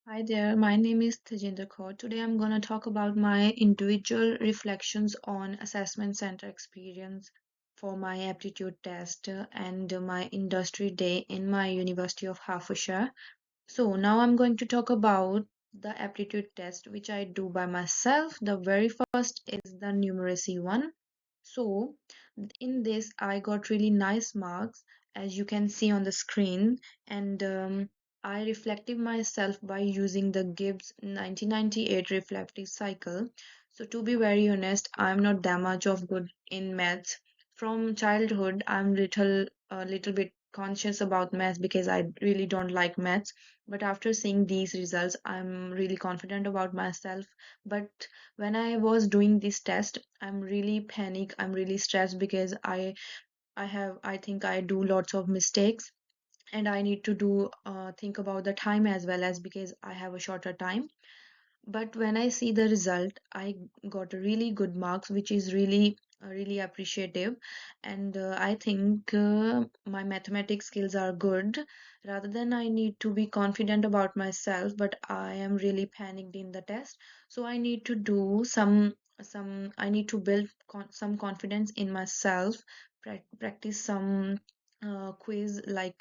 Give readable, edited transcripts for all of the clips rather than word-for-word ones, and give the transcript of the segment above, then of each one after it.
Hi there, my name is Tejinder Kaur. Today I'm going to talk about my individual reflections on assessment center experience for my aptitude test and my industry day in my University of Hertfordshire. So now I'm going to talk about the aptitude test which I do by myself. The very first is the numeracy one. So in this I got really nice marks as you can see on the screen, and I reflected myself by using the Gibbs 1998 reflective cycle. So to be very honest, I'm not that much of good in maths. From childhood, I'm a little bit conscious about maths because I really don't like maths. But after seeing these results, I'm really confident about myself. But when I was doing this test, I'm really panic, I'm really stressed because I think I do lots of mistakes, and I need to do think about the time as well, as because I have a shorter time. But when I see the result, I got a really good marks, which is really appreciative. And I think my mathematics skills are good. Rather than I need to be confident about myself, but I am really panicked in the test. So I need to do some I need to build some confidence in myself, practice some quiz like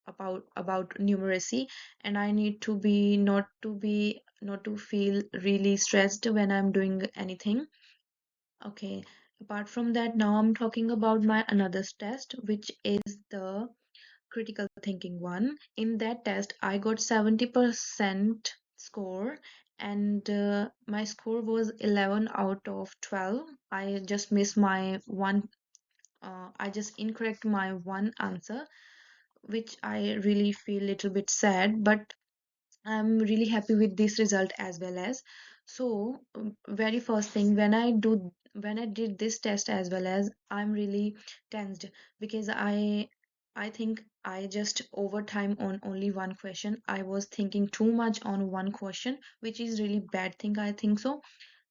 about numeracy, and I need to be not to feel really stressed when I'm doing anything. Okay. Apart from that, now I'm talking about my another test, which is the critical thinking one. In that test, I got 70% score, and my score was 11 out of 12. I just missed my one, I just incorrect my one answer, which I really feel little bit sad, but I'm really happy with this result as well as. So, very first thing when I did this test as well as, I'm really tensed because I think I just over time on only one question. I was thinking too much on one question, which is really bad thing, I think so.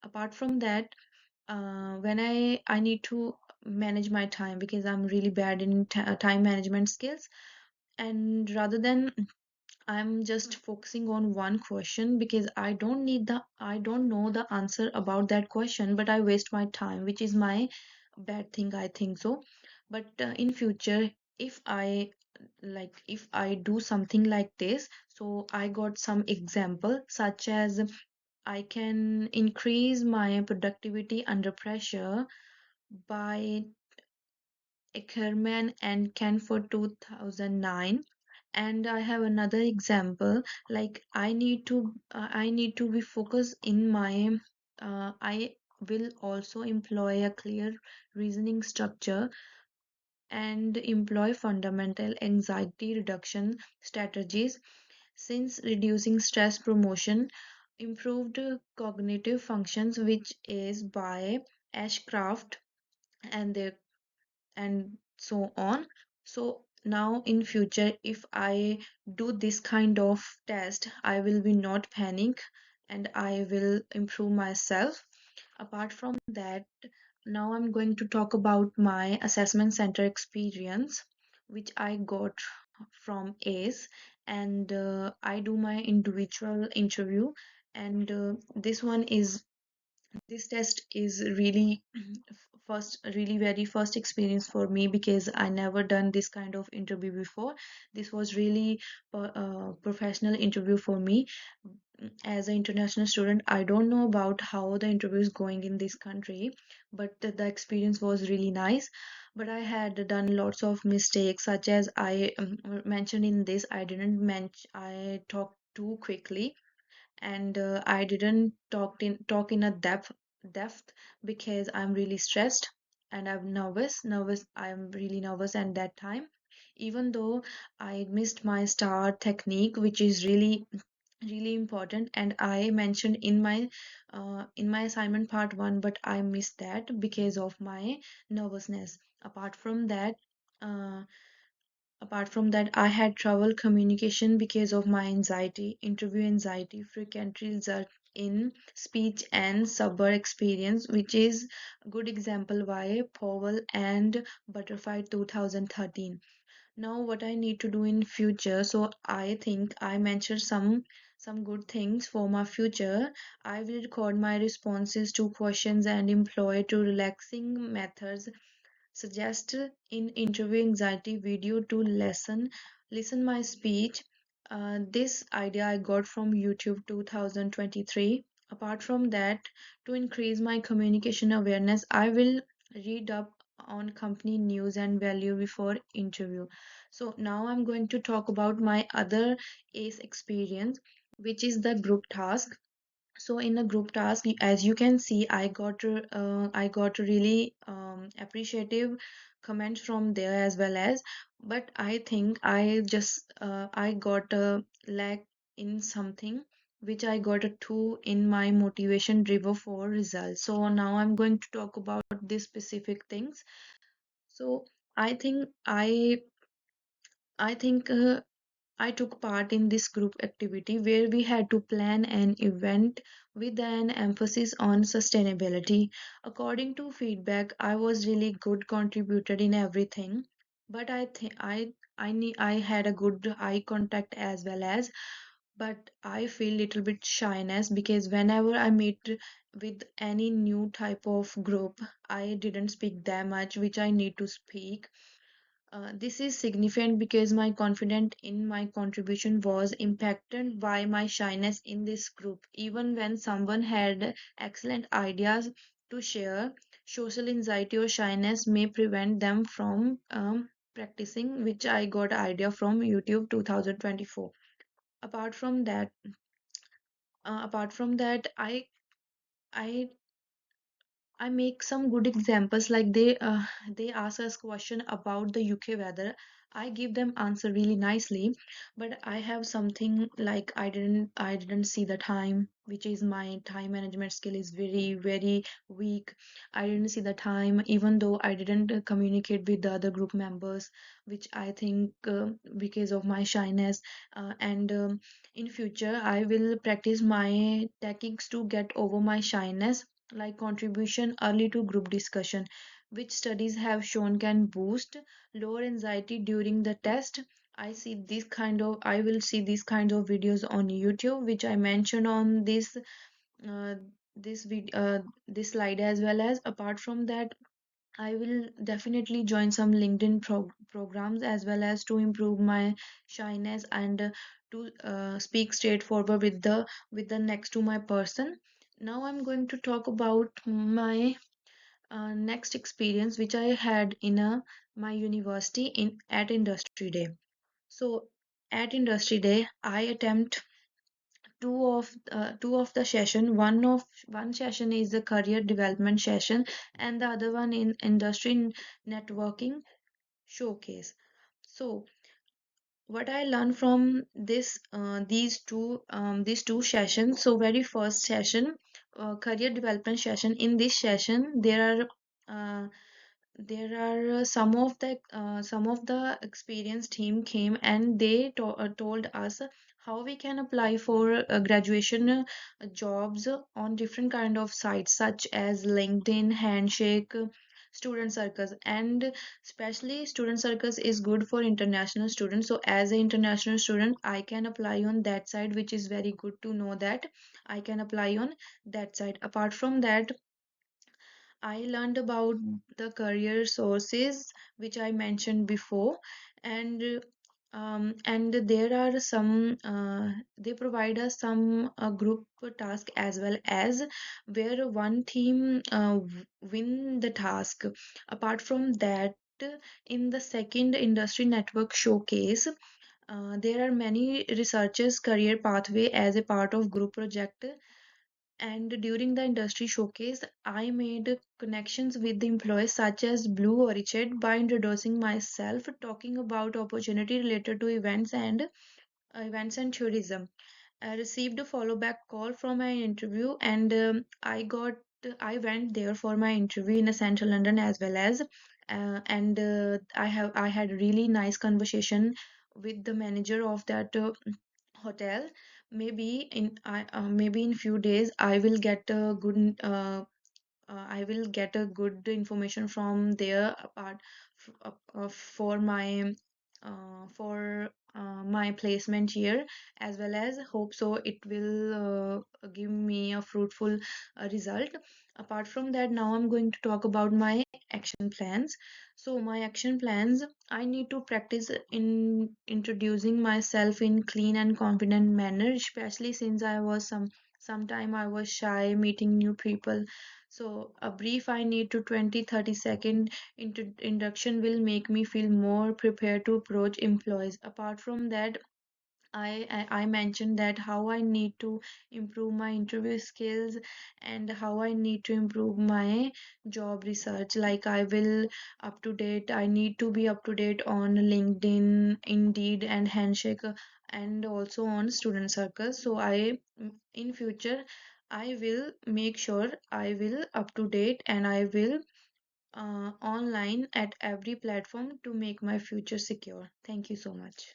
Apart from that, when I need to manage my time because I'm really bad in time management skills, and rather than I'm just focusing on one question because I don't know the answer about that question, but I waste my time, which is my bad thing, I think so. But in future, if if I do something like this, so I got some example such as I can increase my productivity under pressure by Ackerman and Canford 2009. And I have another example, like I need to be focused in my I will also employ a clear reasoning structure and employ fundamental anxiety reduction strategies, since reducing stress promotion improved cognitive functions, which is by Ashcraft and their and so on. So now in future, if I do this kind of test, I will be not panic and I will improve myself. Apart from that, now I'm going to talk about my assessment center experience, which I got from ACE, and I do my individual interview, and this test is really really very first experience for me because I never done this kind of interview before. This was really professional interview for me. As an international student, I don't know about how the interview is going in this country, but the experience was really nice. But I had done lots of mistakes, such as I mentioned in this, I didn't mention I talked too quickly, and I didn't talk in a depth because I'm really stressed and I'm nervous. I'm really nervous at that time. Even though I missed my star technique, which is really important, and I mentioned in my assignment part one, but I missed that because of my nervousness. Uh, Apart from that, I had trouble communication because of my anxiety, interview anxiety, frequent result in speech and subver experience, which is a good example by Powell and Butterfly 2013. Now what I need to do in future, so I think I mentioned some good things for my future. I will record my responses to questions and employ to relaxing methods suggest in interview anxiety video to listen my speech. This idea I got from YouTube 2023. Apart from that, to increase my communication awareness, I will read up on company news and value before interview. So now I'm going to talk about my other ACE experience, which is the group task. So in a group task, as you can see, I got really appreciative comments from there as well as, but I think I got a lack in something which I got a 2 in my motivation driver for results. So now I'm going to talk about these specific things. So I think I think I took part in this group activity where we had to plan an event with an emphasis on sustainability. According to feedback, I was really good contributor in everything, but I think I had a good eye contact as well as, but I feel little bit shyness because whenever I meet with any new type of group, I didn't speak that much, which I need to speak. This is significant because my confidence in my contribution was impacted by my shyness in this group. Even when someone had excellent ideas to share, social anxiety or shyness may prevent them from practicing, which I got idea from YouTube 2024. Apart from that, apart from that, I I make some good examples like they ask us question about the UK weather. I give them answer really nicely, but I have something like I didn't see the time, which is my time management skill is very weak. I didn't see the time, even though I didn't communicate with the other group members, which I think because of my shyness. And In future, I will practice my techniques to get over my shyness like contribution early to group discussion, which studies have shown can boost lower anxiety during the test. I will see these kinds of videos on YouTube, which I mentioned on uh, this slide as well as. Apart from that, I will definitely join some LinkedIn programs as well as to improve my shyness and to speak straightforward with the next to my person. Now I'm going to talk about my next experience which I had in my university in at industry day. So at industry day, I attempt two of the session. One session is the career development session, and the other one in industry networking showcase. So what I learned from these two sessions. So very first session, career development session. In this session, uh, there are some of the experienced team came and they told us how we can apply for graduation jobs on different kind of sites such as LinkedIn, Handshake, student circles, and especially student circles is good for international students. So as an international student, I can apply on that side, which is very good to know that I can apply on that side. Apart from that, I learned about the career sources which I mentioned before, and and there are some they provide us some group task as well as where one team win the task. Apart from that, in the second industry network showcase, there are many researchers career pathway as a part of group project, and during the industry showcase, I made connections with the employees such as Blue Orchid by introducing myself, talking about opportunity related to events and tourism. I received a follow back call from my interview, and I went there for my interview in central London as well as, and I had really nice conversation with the manager of that hotel. Maybe in few days I will get a good I will get a good information from there apart for my for my placement year, as well as hope so it will give me a fruitful result. Apart from that, now I'm going to talk about my action plans. So my action plans, I need to practice in introducing myself in clean and confident manner, especially since I was sometime I was shy meeting new people. So a brief I need to 20-30 second induction will make me feel more prepared to approach employees. Apart from that, I mentioned that how I need to improve my interview skills and how I need to improve my job research. Like I will up to date, I need to be up to date on LinkedIn, Indeed, and Handshake, and also on Student Circle. So in future, I will make sure I will up to date and I will online at every platform to make my future secure. Thank you so much.